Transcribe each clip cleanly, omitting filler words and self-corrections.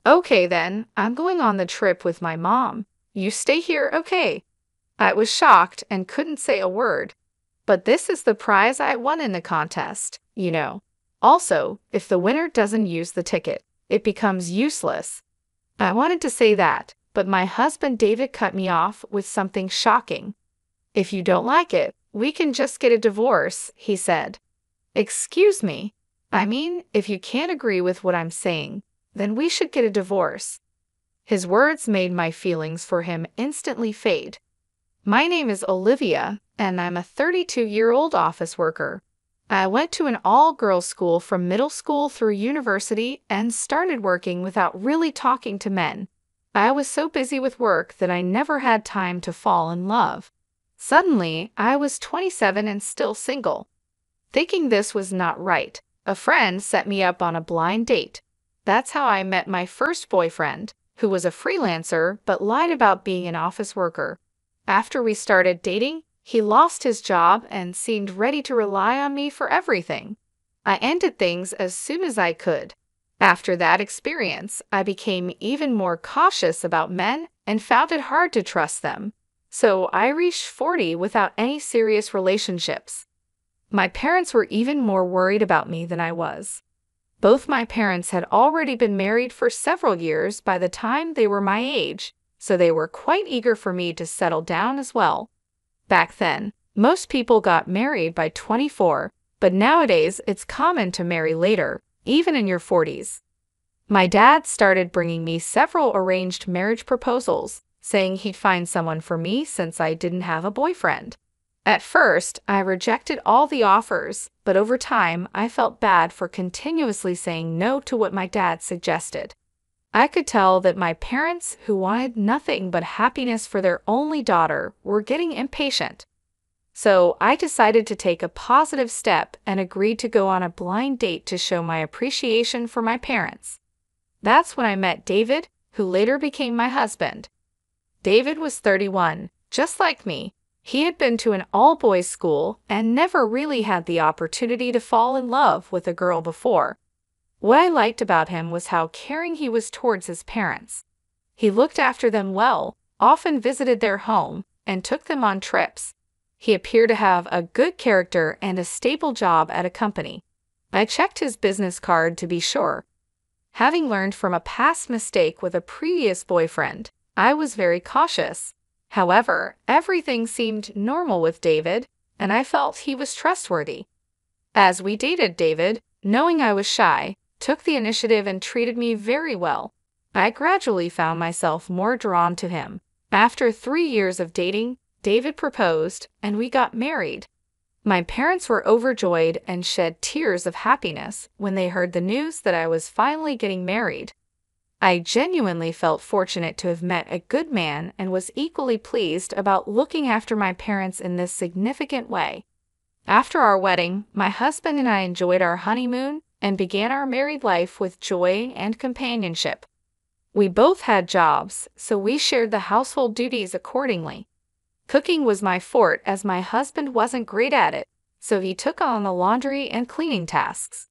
Okay then, I'm going on the trip with my mom. You stay here, okay? I was shocked and couldn't say a word. But this is the prize I won in the contest, you know. Also, if the winner doesn't use the ticket, it becomes useless. I wanted to say that, but my husband David cut me off with something shocking. If you don't like it, we can just get a divorce, he said. Excuse me. I mean, if you can't agree with what I'm saying, then we should get a divorce. His words made my feelings for him instantly fade. My name is Olivia, and I'm a 32-year-old office worker. I went to an all-girls school from middle school through university and started working without really talking to men. I was so busy with work that I never had time to fall in love. Suddenly, I was 27 and still single. Thinking this was not right, a friend set me up on a blind date. That's how I met my first boyfriend, who was a freelancer but lied about being an office worker. After we started dating, he lost his job and seemed ready to rely on me for everything. I ended things as soon as I could. After that experience, I became even more cautious about men and found it hard to trust them. So I reached 40 without any serious relationships. My parents were even more worried about me than I was. Both my parents had already been married for several years by the time they were my age, so they were quite eager for me to settle down as well. Back then, most people got married by 24, but nowadays it's common to marry later, even in your 40s. My dad started bringing me several arranged marriage proposals, saying he'd find someone for me since I didn't have a boyfriend. At first, I rejected all the offers, but over time, I felt bad for continuously saying no to what my dad suggested. I could tell that my parents, who wanted nothing but happiness for their only daughter, were getting impatient. So I decided to take a positive step and agreed to go on a blind date to show my appreciation for my parents. That's when I met David, who later became my husband. David was 31, just like me. He had been to an all-boys school and never really had the opportunity to fall in love with a girl before. What I liked about him was how caring he was towards his parents. He looked after them well, often visited their home, and took them on trips. He appeared to have a good character and a stable job at a company. I checked his business card to be sure. Having learned from a past mistake with a previous boyfriend, I was very cautious. However, everything seemed normal with David, and I felt he was trustworthy. As we dated, David, knowing I was shy, took the initiative and treated me very well. I gradually found myself more drawn to him. After 3 years of dating, David proposed, and we got married. My parents were overjoyed and shed tears of happiness when they heard the news that I was finally getting married. I genuinely felt fortunate to have met a good man and was equally pleased about looking after my parents in this significant way. After our wedding, my husband and I enjoyed our honeymoon and began our married life with joy and companionship. We both had jobs, so we shared the household duties accordingly. Cooking was my forte as my husband wasn't great at it, so he took on the laundry and cleaning tasks.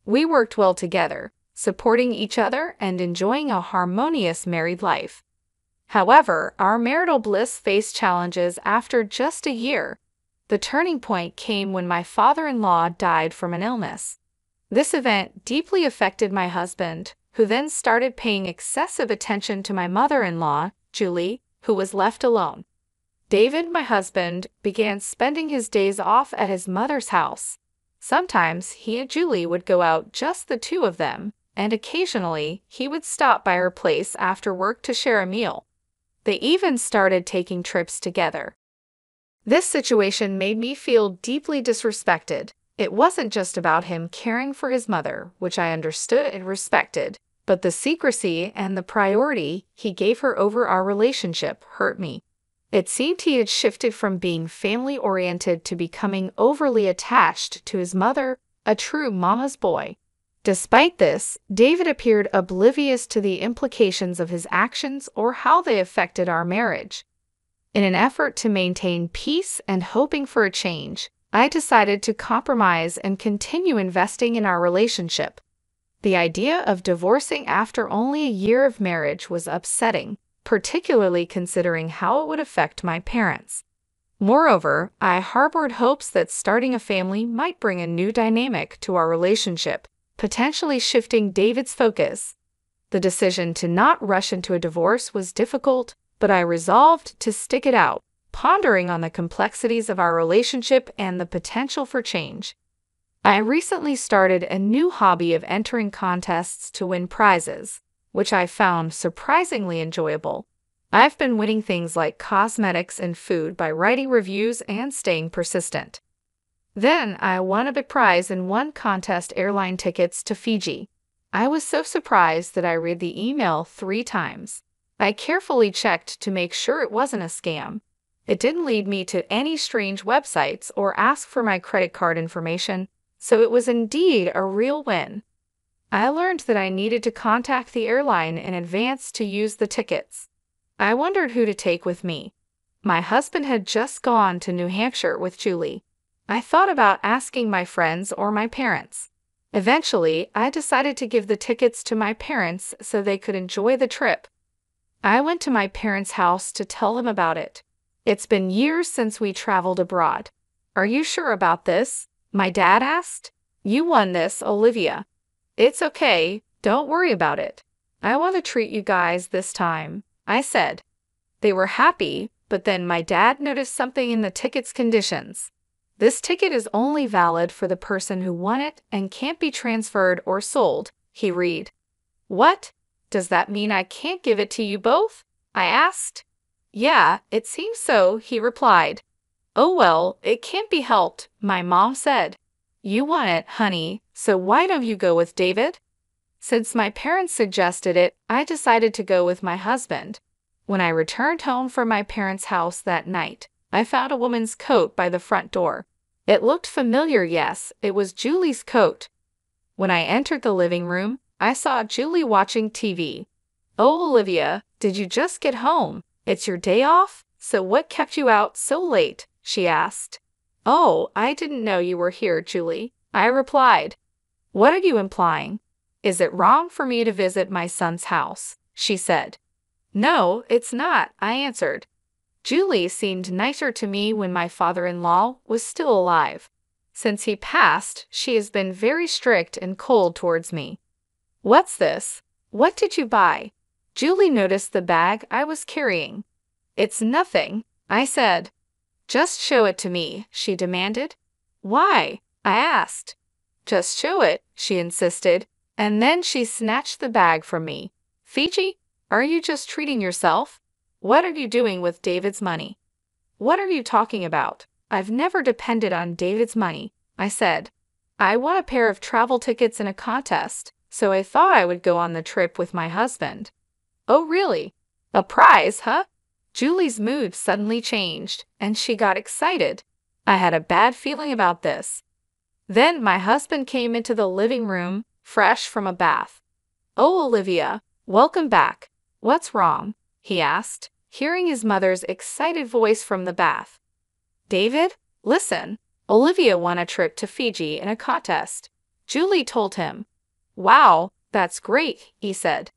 We worked well together, supporting each other and enjoying a harmonious married life. However, our marital bliss faced challenges after just a year. The turning point came when my father-in-law died from an illness. This event deeply affected my husband, who then started paying excessive attention to my mother-in-law, Julie, who was left alone. David, my husband, began spending his days off at his mother's house. Sometimes he and Julie would go out, just the two of them, and occasionally he would stop by her place after work to share a meal. They even started taking trips together. This situation made me feel deeply disrespected. It wasn't just about him caring for his mother, which I understood and respected, but the secrecy and the priority he gave her over our relationship hurt me. It seemed he had shifted from being family-oriented to becoming overly attached to his mother, a true mama's boy. Despite this, David appeared oblivious to the implications of his actions or how they affected our marriage. In an effort to maintain peace and hoping for a change, I decided to compromise and continue investing in our relationship. The idea of divorcing after only a year of marriage was upsetting, particularly considering how it would affect my parents. Moreover, I harbored hopes that starting a family might bring a new dynamic to our relationship, potentially shifting David's focus. The decision to not rush into a divorce was difficult, but I resolved to stick it out, pondering on the complexities of our relationship and the potential for change. I recently started a new hobby of entering contests to win prizes, which I found surprisingly enjoyable. I've been winning things like cosmetics and food by writing reviews and staying persistent. Then I won a big prize and won contest airline tickets to Fiji. I was so surprised that I read the email 3 times. I carefully checked to make sure it wasn't a scam. It didn't lead me to any strange websites or ask for my credit card information, so it was indeed a real win. I learned that I needed to contact the airline in advance to use the tickets. I wondered who to take with me. My husband had just gone to New Hampshire with Julie. I thought about asking my friends or my parents. Eventually, I decided to give the tickets to my parents so they could enjoy the trip. I went to my parents' house to tell them about it. It's been years since we traveled abroad. Are you sure about this? My dad asked. You won this, Olivia. It's okay, don't worry about it. I want to treat you guys this time, I said. They were happy, but then my dad noticed something in the ticket's conditions. This ticket is only valid for the person who won it and can't be transferred or sold, he read. What? Does that mean I can't give it to you both? I asked. Yeah, it seems so, he replied. Oh well, it can't be helped, my mom said. You won it, honey, so why don't you go with David? Since my parents suggested it, I decided to go with my husband. When I returned home from my parents' house that night, I found a woman's coat by the front door. It looked familiar, yes, it was Julie's coat. When I entered the living room, I saw Julie watching TV. Oh, Olivia, did you just get home? It's your day off? So what kept you out so late? She asked. Oh, I didn't know you were here, Julie, I replied. What are you implying? Is it wrong for me to visit my son's house? She said. No, it's not, I answered. Julie seemed nicer to me when my father-in-law was still alive. Since he passed, she has been very strict and cold towards me. What's this? What did you buy? Julie noticed the bag I was carrying. It's nothing, I said. Just show it to me, she demanded. Why? I asked. Just show it, she insisted, and then she snatched the bag from me. Fiji, are you just treating yourself? What are you doing with David's money? What are you talking about? I've never depended on David's money, I said. I won a pair of travel tickets in a contest, so I thought I would go on the trip with my husband. Oh, really? A prize, huh? Julie's mood suddenly changed, and she got excited. I had a bad feeling about this. Then my husband came into the living room, fresh from a bath. Oh, Olivia, welcome back. What's wrong? He asked, hearing his mother's excited voice from the bath. David, listen, Olivia won a trip to Fiji in a contest. Julie told him. Wow, that's great, he said.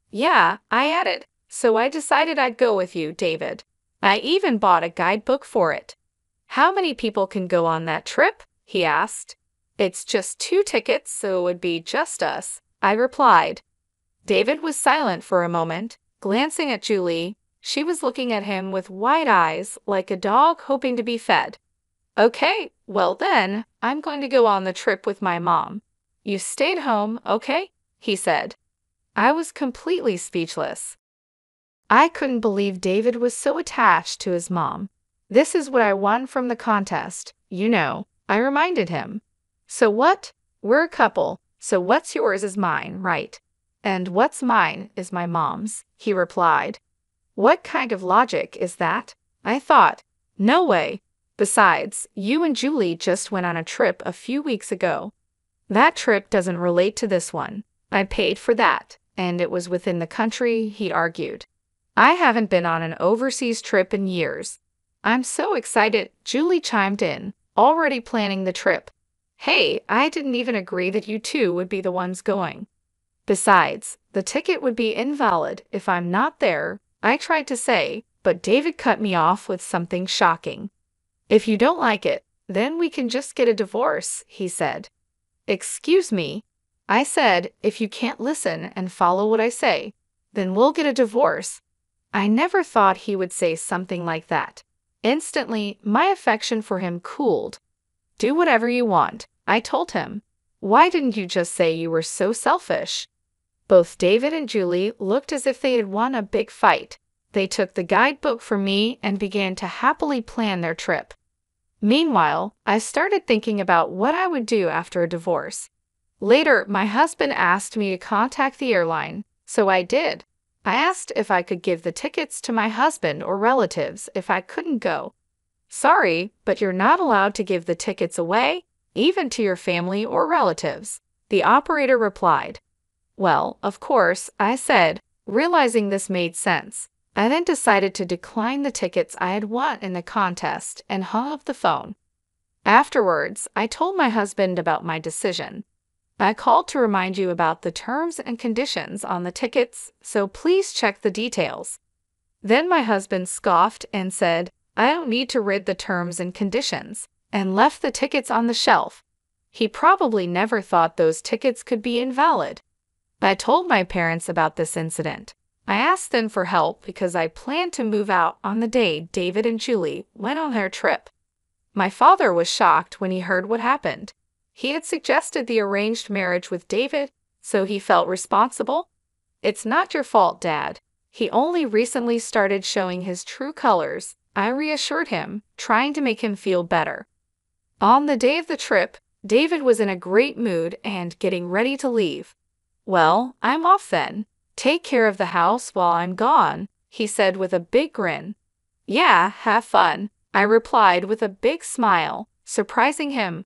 Yeah, I added, so I decided I'd go with you, David. I even bought a guidebook for it. How many people can go on that trip? He asked. It's just 2 tickets, so it would be just us, I replied. David was silent for a moment, glancing at Julie. She was looking at him with wide eyes, like a dog hoping to be fed. Okay, well then, I'm going to go on the trip with my mom. You stayed home, okay? He said. I was completely speechless. I couldn't believe David was so attached to his mom. This is what I won from the contest, you know, I reminded him. So what? We're a couple, so what's yours is mine, right? And what's mine is my mom's, he replied. What kind of logic is that? I thought. No way. Besides, you and Julie just went on a trip a few weeks ago. That trip doesn't relate to this one. I paid for that, and it was within the country, he argued. I haven't been on an overseas trip in years. I'm so excited, Julie chimed in, already planning the trip. Hey, I didn't even agree that you two would be the ones going. Besides, the ticket would be invalid if I'm not there, I tried to say, but David cut me off with something shocking. If you don't like it, then we can just get a divorce, he said. Excuse me, I said, if you can't listen and follow what I say, then we'll get a divorce. I never thought he would say something like that. Instantly, my affection for him cooled. Do whatever you want, I told him. Why didn't you just say you were so selfish? Both David and Julie looked as if they had won a big fight. They took the guidebook from me and began to happily plan their trip. Meanwhile, I started thinking about what I would do after a divorce. Later, my husband asked me to contact the airline, so I did. I asked if I could give the tickets to my husband or relatives if I couldn't go. Sorry, but you're not allowed to give the tickets away, even to your family or relatives, the operator replied. Well, of course, I said, realizing this made sense. I then decided to decline the tickets I had won in the contest and hung up the phone. Afterwards, I told my husband about my decision. I called to remind you about the terms and conditions on the tickets, so please check the details. Then my husband scoffed and said, I don't need to read the terms and conditions, and left the tickets on the shelf. He probably never thought those tickets could be invalid. I told my parents about this incident. I asked them for help because I planned to move out on the day David and Julie went on their trip. My father was shocked when he heard what happened. He had suggested the arranged marriage with David, so he felt responsible. It's not your fault, Dad. He only recently started showing his true colors, I reassured him, trying to make him feel better. On the day of the trip, David was in a great mood and getting ready to leave. Well, I'm off then. Take care of the house while I'm gone, he said with a big grin. Yeah, have fun, I replied with a big smile, surprising him.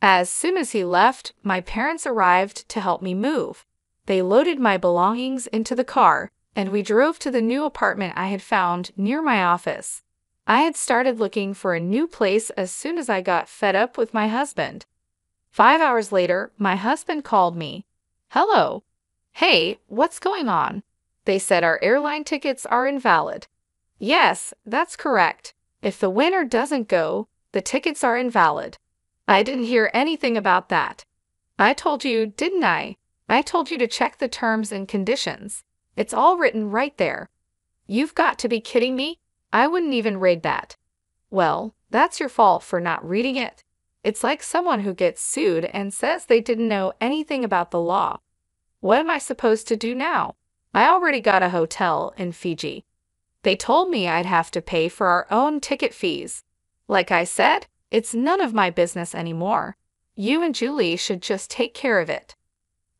As soon as he left, my parents arrived to help me move. They loaded my belongings into the car, and we drove to the new apartment I had found near my office. I had started looking for a new place as soon as I got fed up with my husband. 5 hours later, my husband called me. Hello. Hey, what's going on? They said our airline tickets are invalid. Yes, that's correct. If the winner doesn't go, the tickets are invalid. I didn't hear anything about that. I told you, didn't I? I told you to check the terms and conditions. It's all written right there. You've got to be kidding me. I wouldn't even read that. Well, that's your fault for not reading it. It's like someone who gets sued and says they didn't know anything about the law. What am I supposed to do now? I already got a hotel in Fiji. They told me I'd have to pay for our own ticket fees. Like I said, it's none of my business anymore. You and Julie should just take care of it.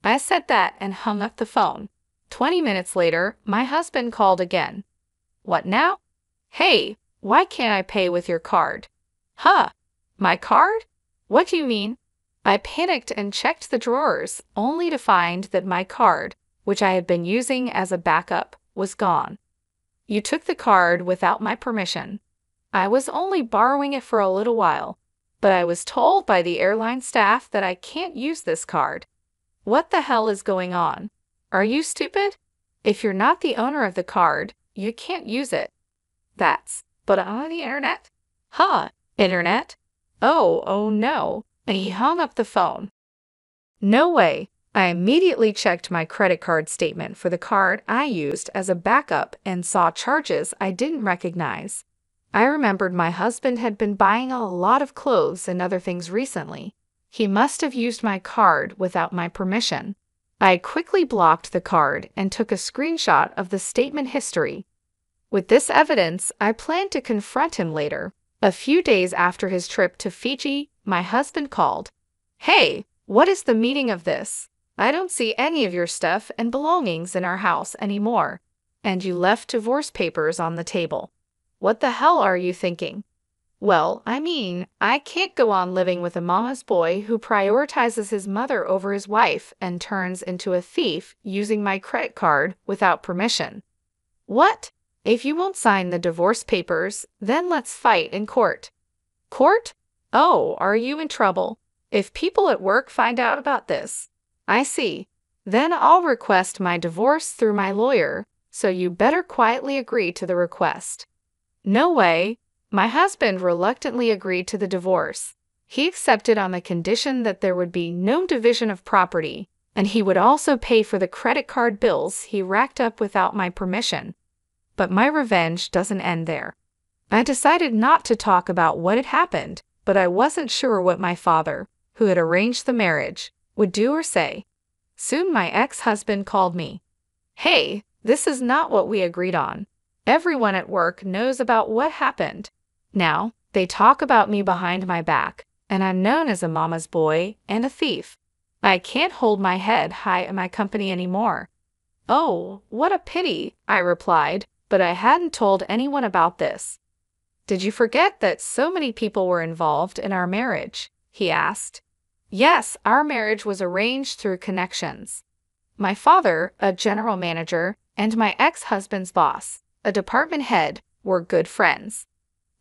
I said that and hung up the phone. 20 minutes later, my husband called again. What now? Hey, why can't I pay with your card? Huh? My card? What do you mean? I panicked and checked the drawers, only to find that my card, which I had been using as a backup, was gone. You took the card without my permission. I was only borrowing it for a little while, but I was told by the airline staff that I can't use this card. What the hell is going on? Are you stupid? If you're not the owner of the card, you can't use it. But on the internet? Huh, internet? Oh no. And he hung up the phone. No way. I immediately checked my credit card statement for the card I used as a backup and saw charges I didn't recognize. I remembered my husband had been buying a lot of clothes and other things recently. He must have used my card without my permission. I quickly blocked the card and took a screenshot of the statement history. With this evidence, I planned to confront him later. A few days after his trip to Fiji, my husband called. Hey, what is the meaning of this? I don't see any of your stuff and belongings in our house anymore. And you left divorce papers on the table. What the hell are you thinking? Well, I can't go on living with a mama's boy who prioritizes his mother over his wife and turns into a thief using my credit card without permission. What? If you won't sign the divorce papers, then let's fight in court. Court? Oh, are you in trouble? If people at work find out about this. I see. Then I'll request my divorce through my lawyer, so you better quietly agree to the request." "No way." My husband reluctantly agreed to the divorce. He accepted on the condition that there would be no division of property, and he would also pay for the credit card bills he racked up without my permission. But my revenge doesn't end there. I decided not to talk about what had happened, but I wasn't sure what my father, who had arranged the marriage, would do or say. Soon my ex-husband called me. "Hey, this is not what we agreed on. Everyone at work knows about what happened. Now, they talk about me behind my back, and I'm known as a mama's boy and a thief. I can't hold my head high in my company anymore." "Oh, what a pity," I replied, but I hadn't told anyone about this. "Did you forget that so many people were involved in our marriage?" he asked. "Yes, our marriage was arranged through connections. My father, a general manager, and my ex-husband's boss, a department head, were good friends.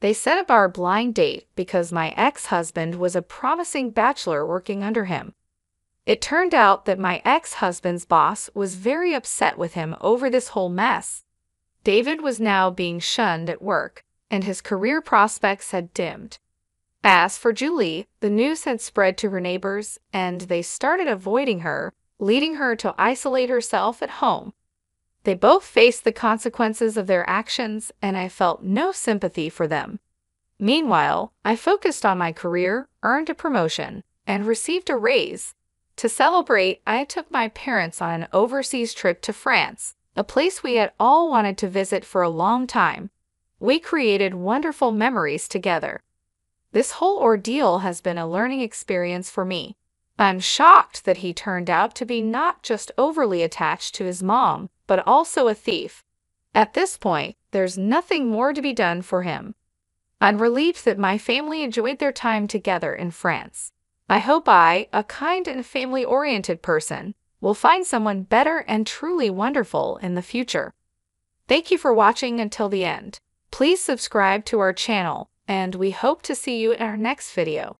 They set up our blind date because my ex-husband was a promising bachelor working under him. It turned out that my ex-husband's boss was very upset with him over this whole mess. David was now being shunned at work, and his career prospects had dimmed. As for Julie, the news had spread to her neighbors, and they started avoiding her, leading her to isolate herself at home. They both faced the consequences of their actions, and I felt no sympathy for them. Meanwhile, I focused on my career, earned a promotion, and received a raise. To celebrate, I took my parents on an overseas trip to France, a place we had all wanted to visit for a long time. We created wonderful memories together. This whole ordeal has been a learning experience for me. I'm shocked that he turned out to be not just overly attached to his mom, but also a thief. At this point, there's nothing more to be done for him. I'm relieved that my family enjoyed their time together in France. I hope I, a kind and family-oriented person, will find someone better and truly wonderful in the future. Thank you for watching until the end. Please subscribe to our channel, and we hope to see you in our next video.